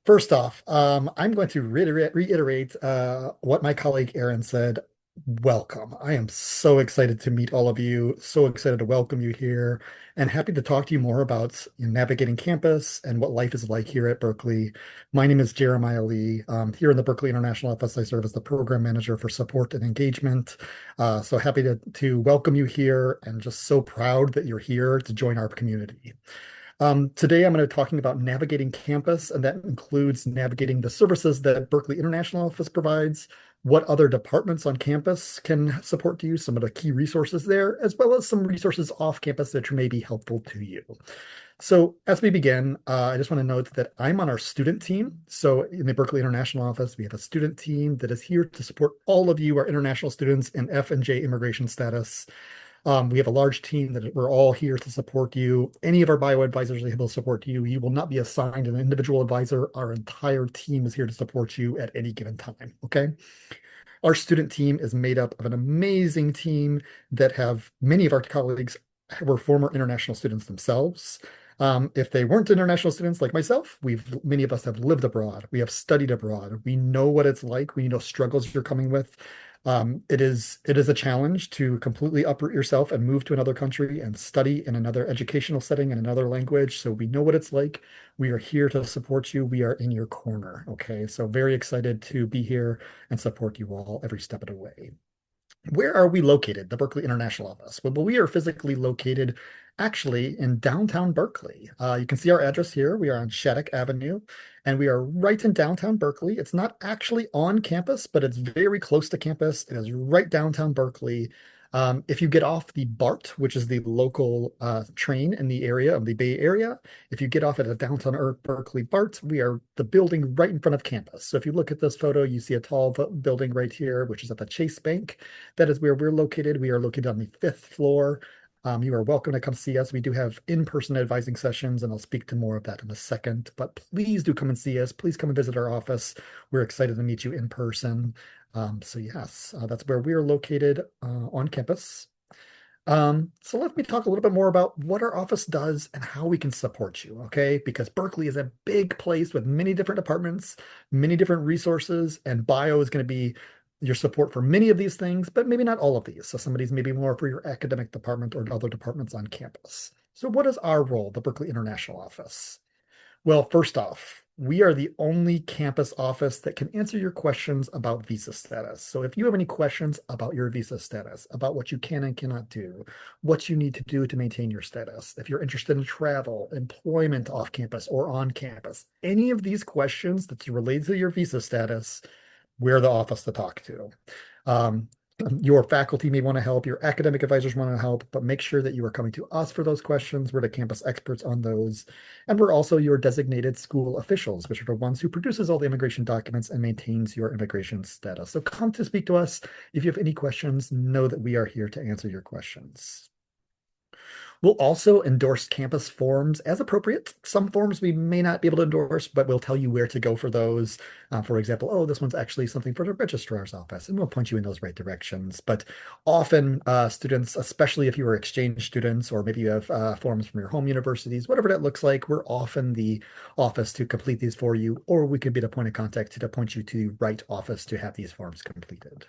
First off, I'm going to reiterate what my colleague Aaron said. Welcome. I am so excited to meet all of you, so excited to welcome you here, and happy to talk to you more about navigating campus and what life is like here at Berkeley. My name is Jeremiah Lee. Here in the Berkeley International Office, I serve as the program manager for support and engagement. So happy to welcome you here and just so proud that you're here to join our community. Today, I'm going to be talking about navigating campus, and that includes navigating the services that Berkeley International Office provides, what other departments on campus can support you, some of the key resources there, as well as some resources off campus that may be helpful to you. So as we begin, I just want to note that I'm on our student team. So in the Berkeley International Office, we have a student team that is here to support all of you, our international students in F and J immigration status. We have a large team that we're all here to support you. Any of our bio advisors will support you. You will not be assigned an individual advisor. Our entire team is here to support you at any given time. Okay. Our student team is made up of an amazing team that have many of our colleagues were former international students themselves. If they weren't international students like myself, many of us have lived abroad. We have studied abroad. We know what it's like. We know struggles you're coming with. It is a challenge to completely uproot yourself and move to another country and study in another educational setting in another language. So we know what it's like. We are here to support you. We are in your corner. Okay. So very excited to be here and support you all every step of the way. Where are we located? The Berkeley International Office. Well, we are physically located actually in downtown Berkeley. You can see our address here. We are on Shattuck Avenue, and we are right in downtown Berkeley. It's not actually on campus, but it's very close to campus. It is right downtown Berkeley. If you get off the BART, which is the local train in the area of the Bay Area, if you get off at a downtown Berkeley BART, we are the building right in front of campus. So if you look at this photo, you see a tall building right here, which is at the Chase Bank. That is where we're located. We are located on the fifth floor. You are welcome to come see us. We do have in-person advising sessions, and I'll speak to more of that in a second. But please do come and see us. Please come and visit our office. We're excited to meet you in person. So yes, that's where we are located on campus. So let me talk a little bit more about what our office does and how we can support you, okay? Because Berkeley is a big place with many different departments, many different resources, and bio is going to be your support for many of these things, but maybe not all of these. So some of these may be more for your academic department or other departments on campus. So what is our role, the Berkeley International Office? Well, first off, we are the only campus office that can answer your questions about visa status. So if you have any questions about your visa status, about what you can and cannot do, what you need to do to maintain your status, if you're interested in travel, employment off campus or on campus, any of these questions that's related to your visa status, we're the office to talk to. Um, your faculty may want to help, your academic advisors want to help, but make sure that you are coming to us for those questions. We're the campus experts on those. And we're also your designated school officials, which are the ones who produces all the immigration documents and maintains your immigration status. So come to speak to us. If you have any questions, know that we are here to answer your questions. We'll also endorse campus forms as appropriate. Some forms we may not be able to endorse, but we'll tell you where to go for those. For example, oh, this one's actually something for the registrar's office, and we'll point you in those right directions. But often students, especially if you are exchange students, or maybe you have forms from your home universities, whatever that looks like, we're often the office to complete these for you, or we could be the point of contact to point you to the right office to have these forms completed.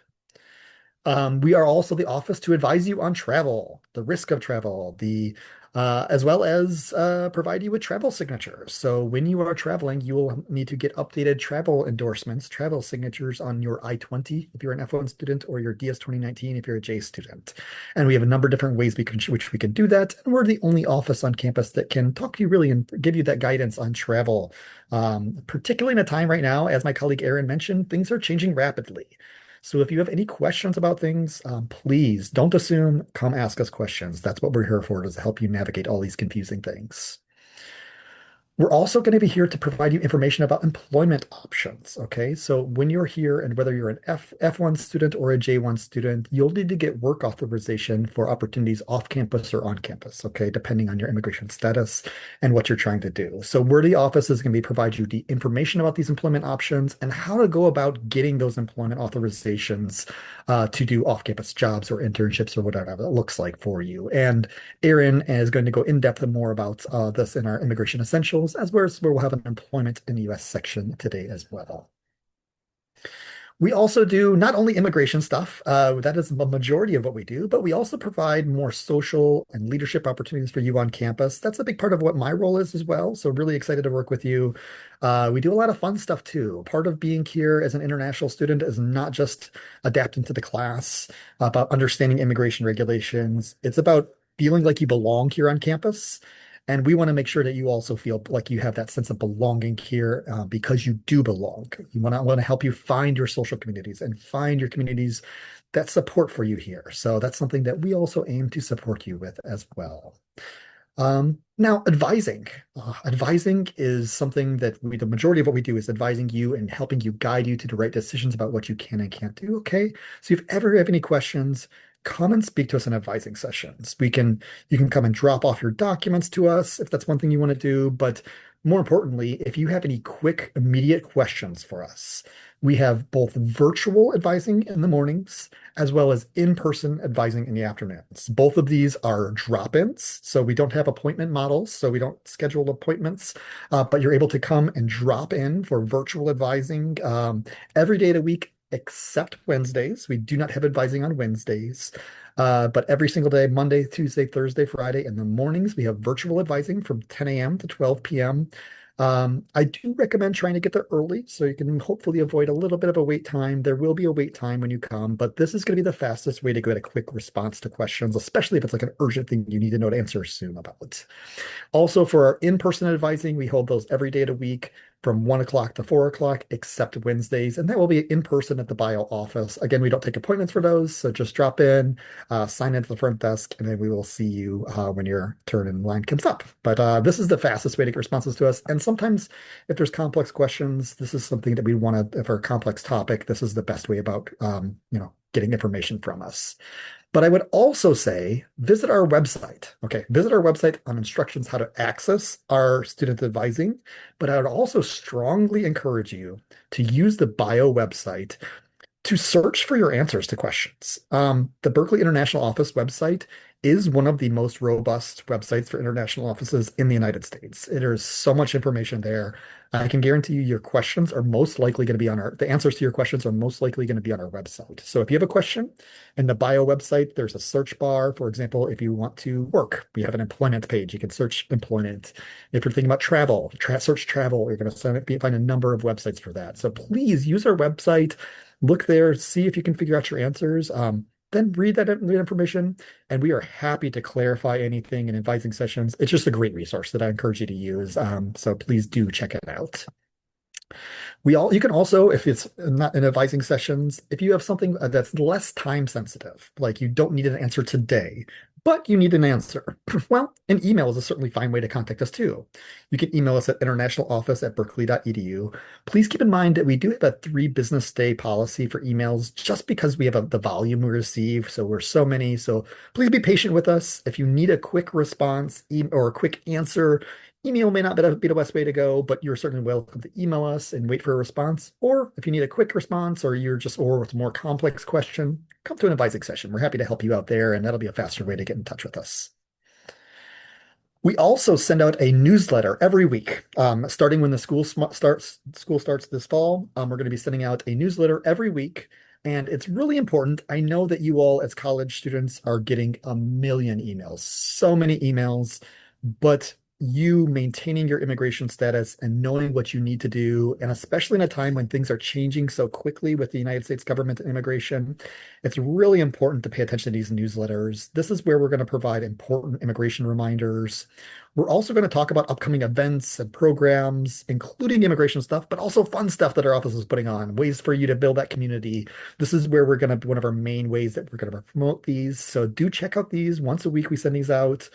We are also the office to advise you on travel, the risk of travel, as well as provide you with travel signatures. So when you are traveling, you will need to get updated travel endorsements, travel signatures on your I-20 if you're an F1 student, or your DS 2019 if you're a J student. And we have a number of different ways which we can do that. And we're the only office on campus that can talk to you really and give you that guidance on travel. Particularly in a time right now, as my colleague Aaron mentioned, things are changing rapidly. So if you have any questions about things, please don't assume, come ask us questions. That's what we're here for, is to help you navigate all these confusing things. We're also going to be here to provide you information about employment options. Okay, so when you're here, and whether you're an F1 student or a J1 student, you'll need to get work authorization for opportunities off campus or on campus, okay, depending on your immigration status and what you're trying to do. So where the office is going to be provide you the information about these employment options and how to go about getting those employment authorizations to do off-campus jobs or internships or whatever that looks like for you. And Aaron is going to go in depth more about this in our immigration essentials. credentials, as well as where we'll have an employment in the US section today as well. We also do not only immigration stuff, that is the majority of what we do, but we also provide more social and leadership opportunities for you on campus. That's a big part of what my role is as well. So, really excited to work with you. We do a lot of fun stuff too. Part of being here as an international student is not just adapting to the class, about understanding immigration regulations, it's about feeling like you belong here on campus. And we want to make sure that you also feel like you have that sense of belonging here because you do belong. You want to help you find your social communities and find your communities that support for you here. So that's something that we also aim to support you with as well. Now, advising. Advising is something that the majority of what we do is advising you and helping you guide you to the right decisions about what you can and can't do. Okay. So if you ever have any questions, come and speak to us in advising sessions. You can come and drop off your documents to us if that's one thing you want to do. But more importantly, if you have any quick, immediate questions for us, we have both virtual advising in the mornings as well as in-person advising in the afternoons. Both of these are drop-ins, so we don't have appointment models, so we don't schedule appointments, but you're able to come and drop in for virtual advising every day of the week except Wednesdays. We do not have advising on Wednesdays, but every single day, Monday, Tuesday, Thursday, Friday, in the mornings, we have virtual advising from 10 a.m. to 12 p.m. I do recommend trying to get there early so you can hopefully avoid a little bit of a wait time. There will be a wait time when you come, but this is going to be the fastest way to get a quick response to questions, especially if it's like an urgent thing you need to know to answer soon about. Also, for our in-person advising, we hold those every day of the week from 1 o'clock to 4 o'clock, except Wednesdays, and that will be in person at the bio office. Again, we don't take appointments for those, so just drop in, sign in at the front desk, and then we will see you when your turn in line comes up. But this is the fastest way to get responses to us. And sometimes, if there's complex questions, this is something that we want to, for a complex topic, this is the best way about, getting information from us. But I would also say visit our website. Okay, visit our website on instructions how to access our student advising. But I would also strongly encourage you to use the bio website to search for your answers to questions. The Berkeley International Office website is one of the most robust websites for international offices in the United States. There is so much information there. I can guarantee you your questions are most likely going to be the answers to your questions are most likely going to be on our website. So if you have a question in the bio website, there's a search bar. For example, if you want to work, we have an employment page. You can search employment. If you're thinking about travel, search travel. You're going to find a number of websites for that. So please use our website. Look there, see if you can figure out your answers. Then read that information, and we are happy to clarify anything in advising sessions. It's just a great resource that I encourage you to use. So please do check it out. You can also, if it's not in advising sessions, if you have something that's less time sensitive, like you don't need an answer today, but you need an answer, well, an email is a certainly fine way to contact us too. You can email us at internationaloffice@berkeley.edu. Please keep in mind that we do have a 3 business day policy for emails just because we have the volume we receive. So we're so many. So please be patient with us. If you need a quick response or a quick answer, email may not be the best way to go, but you're certainly welcome to email us and wait for a response. Or if you need a quick response or with a more complex question, come to an advising session. We're happy to help you out there, and that'll be a faster way to get in touch with us. We also send out a newsletter every week, starting when the school starts this fall. We're going to be sending out a newsletter every week, and it's really important. I know that you all, as college students, are getting a million emails, so many emails, but you maintaining your immigration status and knowing what you need to do, and especially in a time when things are changing so quickly with the United States government and immigration, it's really important to pay attention to these newsletters. This is where we're going to provide important immigration reminders. We're also going to talk about upcoming events and programs, including immigration stuff, but also fun stuff that our office is putting on, ways for you to build that community. This is where one of our main ways that we're going to promote these. So do check out these. Once a week, we send these out.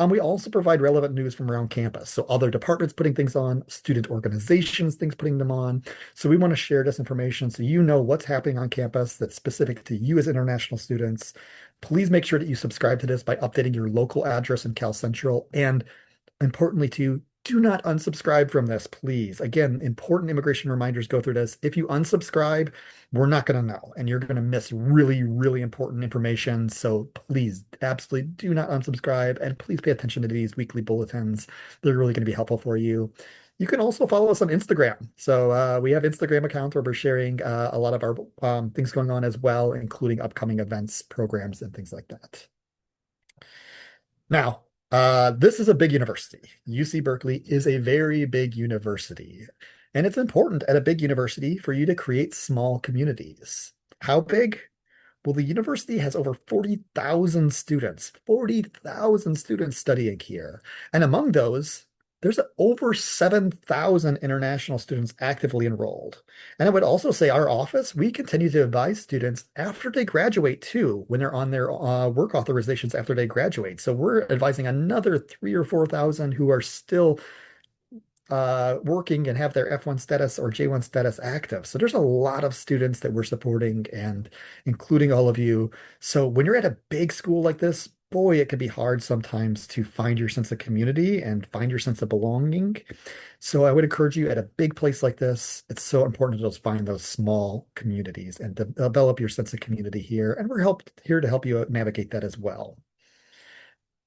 We also provide relevant news from around campus. So other departments putting things on, student organizations, things putting them on. So we want to share this information so you know what's happening on campus that's specific to you as international students. Please make sure that you subscribe to this by updating your local address in Cal Central. And importantly, too, do not unsubscribe from this, please. Again, important immigration reminders go through this. If you unsubscribe, we're not going to know, and you're going to miss really, really important information. So please, absolutely do not unsubscribe, and please pay attention to these weekly bulletins. They're really going to be helpful for you. You can also follow us on Instagram. So we have Instagram account where we're sharing a lot of our things going on as well, including upcoming events, programs, and things like that. Now, this is a big university. UC Berkeley is a very big university, and it's important at a big university for you to create small communities. How big? Well, the university has over 40,000 students studying here. And among those, there's over 7,000 international students actively enrolled. And I would also say our office, we continue to advise students after they graduate too, when they're on their work authorizations after they graduate. So we're advising another 3 or 4,000 who are still working and have their F1 status or J1 status active. So there's a lot of students that we're supporting and including all of you. So when you're at a big school like this, boy, it can be hard sometimes to find your sense of community and find your sense of belonging. So I would encourage you at a big place like this, it's so important to just find those small communities and develop your sense of community here. And here to help you navigate that as well.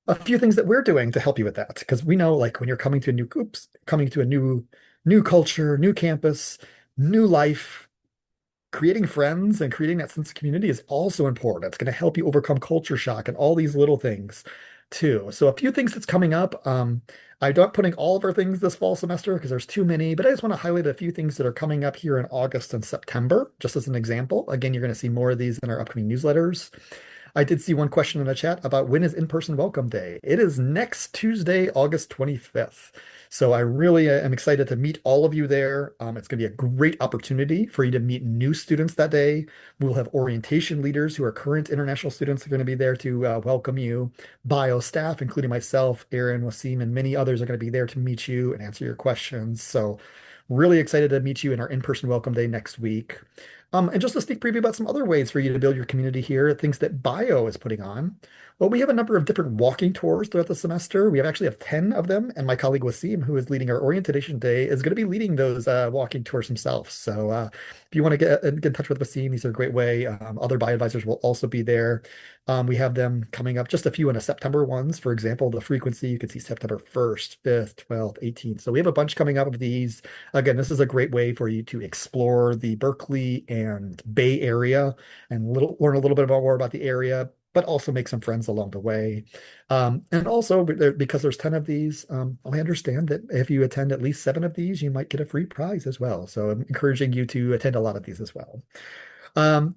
A few things that we're doing to help you with that, because we know like when you're coming to a new groups, coming to a new culture, new campus, new life, creating friends and creating that sense of community is also important. It's going to help you overcome culture shock and all these little things too. So a few things that's coming up. I'm not putting all of our things this fall semester because there's too many, but I just want to highlight a few things that are coming up here in August and September, just as an example. Again, you're going to see more of these in our upcoming newsletters. I did see one question in the chat about when is in-person welcome day. It is next Tuesday, August 25th. So I really am excited to meet all of you there. It's going to be a great opportunity for you to meet new students that day. We'll have orientation leaders who are current international students who are going to be there to welcome you. Bio staff, including myself, Aaron, Wasim, and many others are going to be there to meet you and answer your questions. So really excited to meet you in our in-person welcome day next week. And just a sneak preview about some other ways for you to build your community here, things that Bio is putting on. Well, we have a number of different walking tours throughout the semester. We actually have 10 of them, and my colleague Wasim, who is leading our orientation day, is going to be leading those walking tours himself. So if you want to get in touch with Wasim, these are a great way. Other Bio advisors will also be there. We have them coming up, just a few in the September ones. For example, the frequency, you can see September 1st, 5th, 12th, 18th. So we have a bunch coming up of these. Again, this is a great way for you to explore the Berkeley and Bay Area and learn a little bit more about the area, but also make some friends along the way. And also, because there's 10 of these, I understand that if you attend at least 7 of these, you might get a free prize as well. So I'm encouraging you to attend a lot of these as well.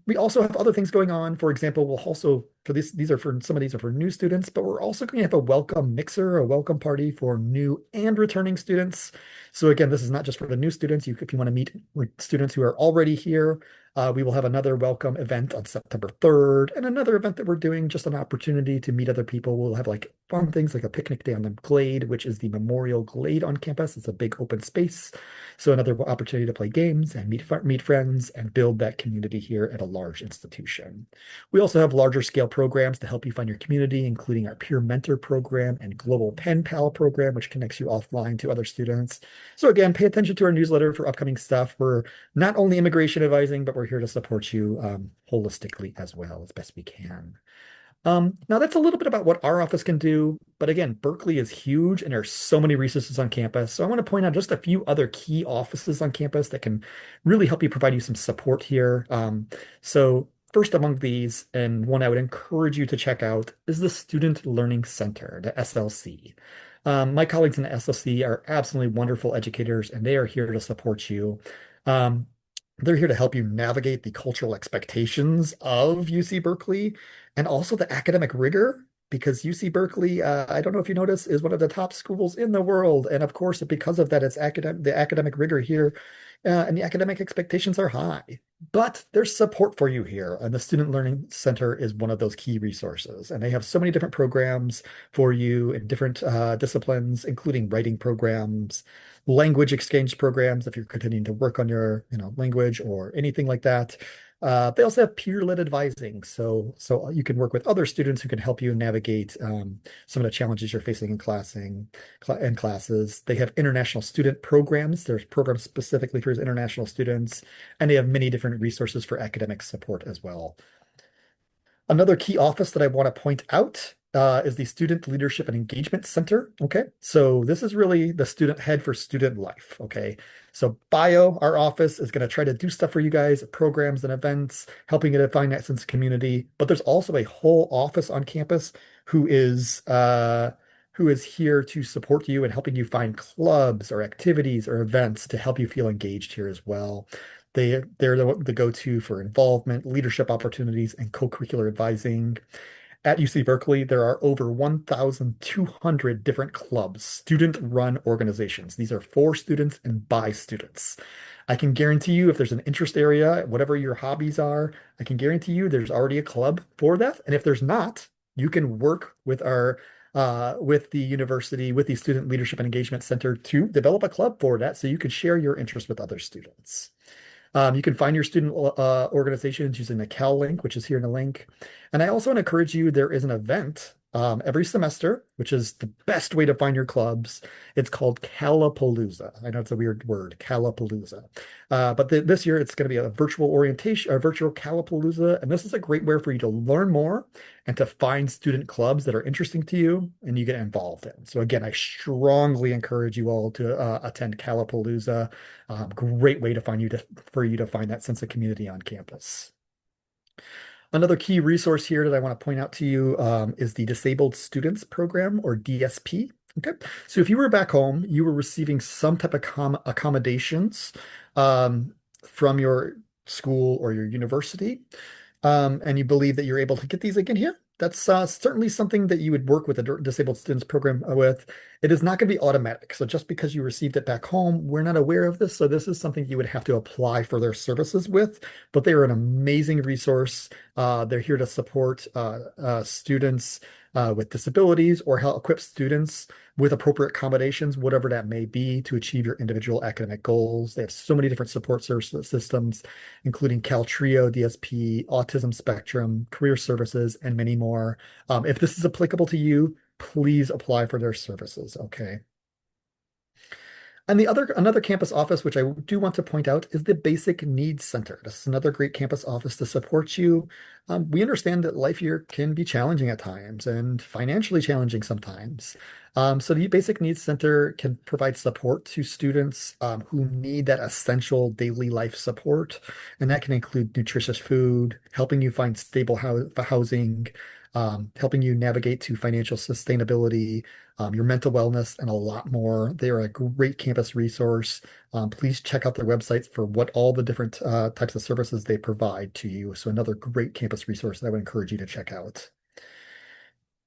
We also have other things going on. For example, we'll also, for this, these are for some of these are for new students, but we're also going to have a welcome mixer, a welcome party for new and returning students. So again, this is not just for the new students. If you want to meet students who are already here, we will have another welcome event on September 3rd and another event that we're doing, just an opportunity to meet other people. We'll have like fun things like a picnic day on the Glade, which is the Memorial Glade on campus. It's a big open space. So another opportunity to play games and meet friends and build that community here at a large institution. We also have larger scale programs to help you find your community, including our peer mentor program and global pen pal program, which connects you offline to other students. So again, pay attention to our newsletter for upcoming stuff. We're not only immigration advising, but we're here to support you holistically as well as best we can. Now that's a little bit about what our office can do, but again, Berkeley is huge and there's so many resources on campus. So I want to point out just a few other key offices on campus that can really help you provide you some support here. So first among these, and one I would encourage you to check out, is the Student Learning Center, the SLC. My colleagues in the SLC are absolutely wonderful educators, and they are here to support you. Um, they're here to help you navigate the cultural expectations of UC Berkeley and also the academic rigor, because UC Berkeley, I don't know if you notice, is one of the top schools in the world. And of course, because of that, the academic rigor here and the academic expectations are high. But there's support for you here. And the Student Learning Center is one of those key resources. And they have so many different programs for you in different disciplines, including writing programs, language exchange programs if you're continuing to work on your, language or anything like that. They also have peer-led advising, so you can work with other students who can help you navigate some of the challenges you're facing in classes. They have international student programs. There's programs specifically for international students, and they have many different resources for academic support as well. Another key office that I want to point out is the Student Leadership and Engagement Center. Okay, so this is really the student head for student life. Okay, so Bio, our office, is going to try to do stuff for you guys, programs and events, helping you to find that sense of community. But there's also a whole office on campus who is who is here to support you and helping you find clubs or activities or events to help you feel engaged here as well. They're the go-to for involvement, leadership opportunities, and co-curricular advising. At UC Berkeley, there are over 1,200 different clubs, student-run organizations. These are for students and by students. I can guarantee you if there's an interest area, whatever your hobbies are, I can guarantee you there's already a club for that. And if there's not, you can work with our with the university, with the Student Leadership and Engagement Center to develop a club for that so you can share your interest with other students. You can find your student organizations using the Cal link, which is here in the link. And I also want to encourage you, there is an event every semester, which is the best way to find your clubs. It's called Calapalooza. I know it's a weird word, Calapalooza. But this year it's going to be a virtual orientation, a virtual Calapalooza. And this is a great way for you to learn more and to find student clubs that are interesting to you and you get involved in. So again, I strongly encourage you all to attend Calapalooza. Great way to for you to find that sense of community on campus. Another key resource here that I want to point out to you is the Disabled Students Program, or DSP. Okay, so if you were back home, you were receiving some type of accommodations from your school or your university, and you believe that you're able to get these again here. That's certainly something that you would work with a disabled students program with. It is not going to be automatic. So just because you received it back home, we're not aware of this. So this is something you would have to apply for their services with. But they are an amazing resource. They're here to support students with disabilities or help equip students with appropriate accommodations, whatever that may be, to achieve your individual academic goals. They have so many different support systems, including Caltrio, DSP, Autism Spectrum, Career Services, and many more. If this is applicable to you, please apply for their services, okay? And another campus office, which I do want to point out, is the Basic Needs Center. This is another great campus office to support you. We understand that life here can be challenging at times and financially challenging sometimes. So the Basic Needs Center can provide support to students who need that essential daily life support. And that can include nutritious food, helping you find stable housing, helping you navigate to financial sustainability, your mental wellness, and a lot more. They are a great campus resource. Please check out their websites for what all the different types of services they provide to you. So another great campus resource that I would encourage you to check out.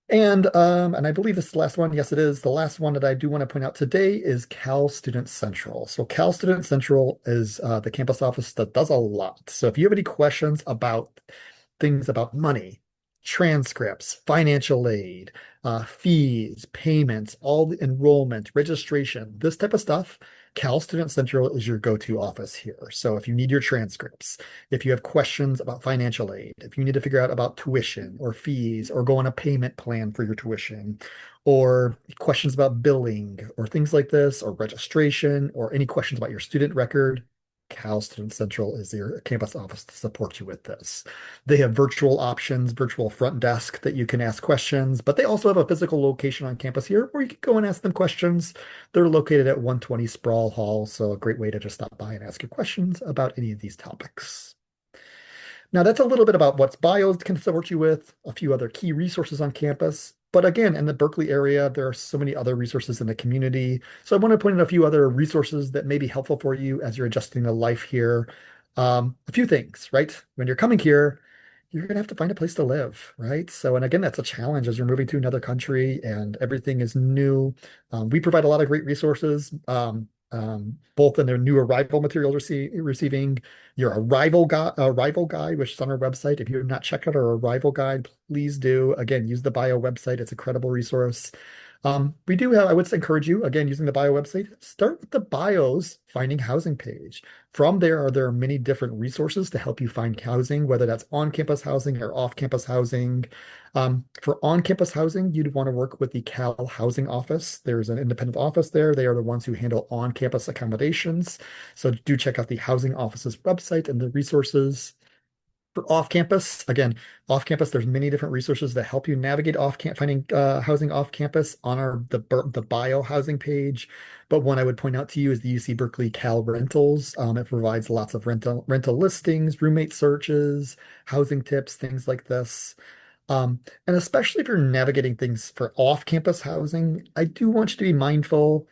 And I believe this is the last one. Yes, it is. The last one that I do want to point out today is Cal Student Central. So Cal Student Central is the campus office that does a lot. So if you have any questions about things about money, transcripts, financial aid, fees, payments, all the enrollment, registration, this type of stuff, Cal Student Central is your go-to office here. So if you need your transcripts, if you have questions about financial aid, if you need to figure out about tuition or fees or go on a payment plan for your tuition, or questions about billing or things like this, or registration, or any questions about your student record, Cal Student Central is your campus office to support you with this. They have virtual options, virtual front desk that you can ask questions, but they also have a physical location on campus here where you can go and ask them questions. They're located at 120 Sproul Hall, so a great way to just stop by and ask you questions about any of these topics. Now, that's a little bit about what Bio can support you with, a few other key resources on campus. But again, in the Berkeley area, there are so many other resources in the community. So I want to point out a few other resources that may be helpful for you as you're adjusting to life here. A few things, right? When you're coming here, you're going to have to find a place to live, right? So, and again, that's a challenge as you're moving to another country and everything is new. We provide a lot of great resources. Both in their new arrival materials receiving your arrival guide, which is on our website. If you have not checked out our arrival guide, please do. Again, use the Bio website. It's a credible resource. We do have, I would encourage you, again, using the bio website, start with the bios finding housing page. From there are many different resources to help you find housing, whether that's on-campus housing or off-campus housing. For on-campus housing, you'd want to work with the Cal Housing Office. There's an independent office there. They are the ones who handle on-campus accommodations. So do check out the housing office's website and the resources. For off-campus, again, off-campus, there's many different resources that help you navigate finding housing off-campus on the bio housing page. But one I would point out to you is the UC Berkeley Cal Rentals. It provides lots of rental listings, roommate searches, housing tips, things like this. And especially if you're navigating things for off-campus housing, I do want you to be mindful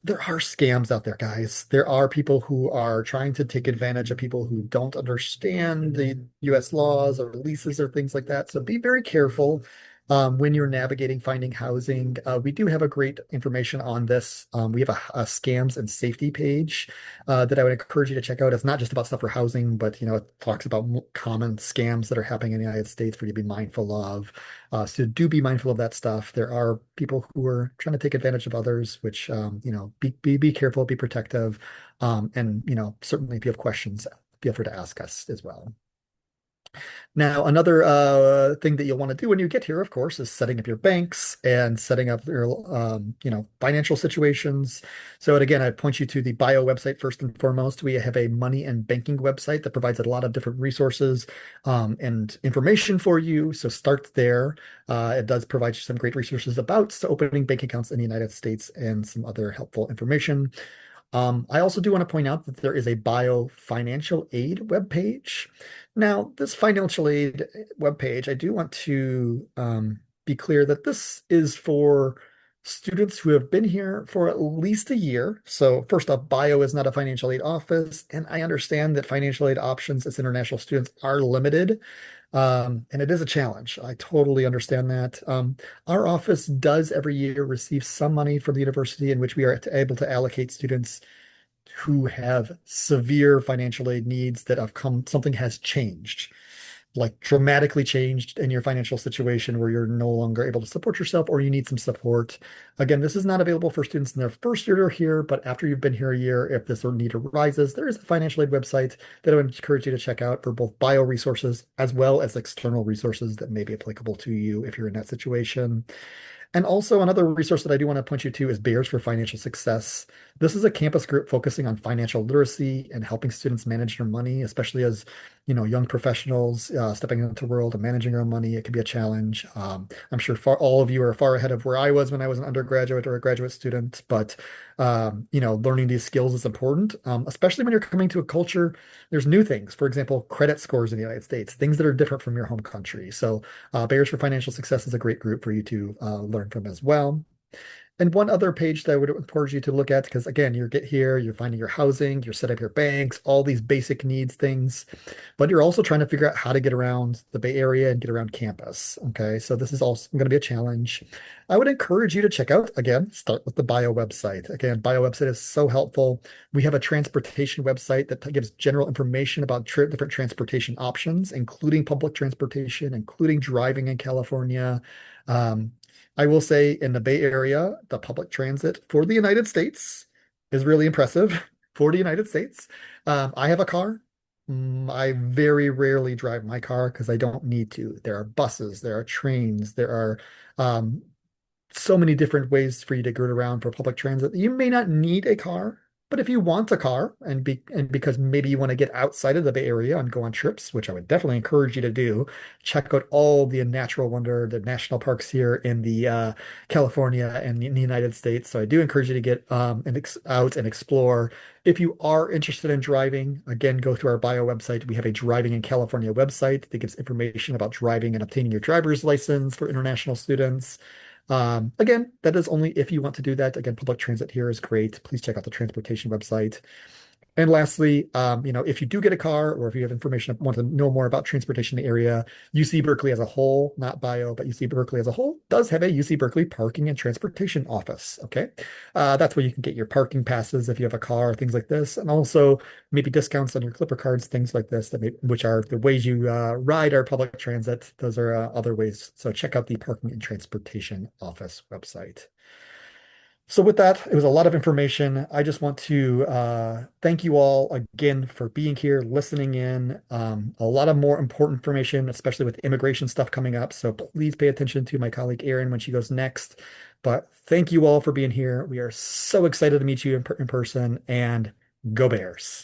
there are scams out there, guys. There are people who are trying to take advantage of people who don't understand the US laws or leases or things like that. So be very careful when you're navigating finding housing. We do have a great information on this. We have a scams and safety page that I would encourage you to check out. It's not just about stuff for housing, but it talks about common scams that are happening in the United States for you to be mindful of. So do be mindful of that stuff. There are people who are trying to take advantage of others, which be careful, be protective, and certainly if you have questions, feel free to ask us as well. Now, another thing that you'll want to do when you get here, of course, is setting up your banks and setting up your, financial situations. So, and again, I point you to the bio website first and foremost. We have a money and banking website that provides a lot of different resources and information for you. So start there. It does provide you some great resources about opening bank accounts in the United States and some other helpful information. I also do want to point out that there is a bio financial aid webpage. Now, this financial aid webpage, I do want to be clear that this is for students who have been here for at least a year. So first off, bio is not a financial aid office, and I understand that financial aid options as international students are limited. And it is a challenge. I totally understand that. Our office does every year receive some money from the university in which we are able to allocate students who have severe financial aid needs that have something has changed, like dramatically changed in your financial situation where you're no longer able to support yourself or you need some support. Again, this is not available for students in their first year here, but after you've been here a year, if this need arises, there is a financial aid website that I would encourage you to check out for both bio resources as well as external resources that may be applicable to you if you're in that situation. And also another resource that I do want to point you to is Bears for Financial Success. This is a campus group focusing on financial literacy and helping students manage their money, especially as, young professionals stepping into the world and managing their own money. It can be a challenge. I'm sure all of you are far ahead of where I was when I was an undergraduate or a graduate student, but learning these skills is important, especially when you're coming to a culture. There's new things, for example, credit scores in the United States, things that are different from your home country. So Bears for Financial Success is a great group for you to learn from as well. And one other page that I would encourage you to look at, because again, you get here, you're finding your housing, you're setting up your banks, all these basic needs things, but you're also trying to figure out how to get around the Bay Area and get around campus. Okay, so this is also going to be a challenge. I would encourage you to check out, again, start with the bio website. Again, bio website is so helpful. We have a transportation website that gives general information about different transportation options, including public transportation, including driving in California. Um, I will say in the Bay Area, the public transit for the United States is really impressive for the United States. I have a car. I very rarely drive my car because I don't need to. There are buses, there are trains, there are um, so many different ways for you to get around for public transit. You may not need a car, but if you want a car and because maybe you want to get outside of the Bay Area and go on trips, which I would definitely encourage you to do, check out all the natural wonder, the national parks here in the California and in the United States. So I do encourage you to get out and explore. If you are interested in driving, again, go to our bio website. We have a Driving in California website that gives information about driving and obtaining your driver's license for international students. Again, that is only if you want to do that. Again, public transit here is great. Please check out the transportation website. And lastly, if you do get a car or if you have information, want to know more about transportation in the area, UC Berkeley as a whole, not bio, but UC Berkeley as a whole, does have a UC Berkeley parking and transportation office. Okay. That's where you can get your parking passes if you have a car, things like this, and also maybe discounts on your Clipper cards, things like this, which are the ways you ride our public transit. Those are other ways. So check out the parking and transportation office website. So with that, it was a lot of information. I just want to thank you all again for being here, listening in. A lot of more important information, especially with immigration stuff coming up. So please pay attention to my colleague Erin when she goes next. But thank you all for being here. We are so excited to meet you in person, and go Bears.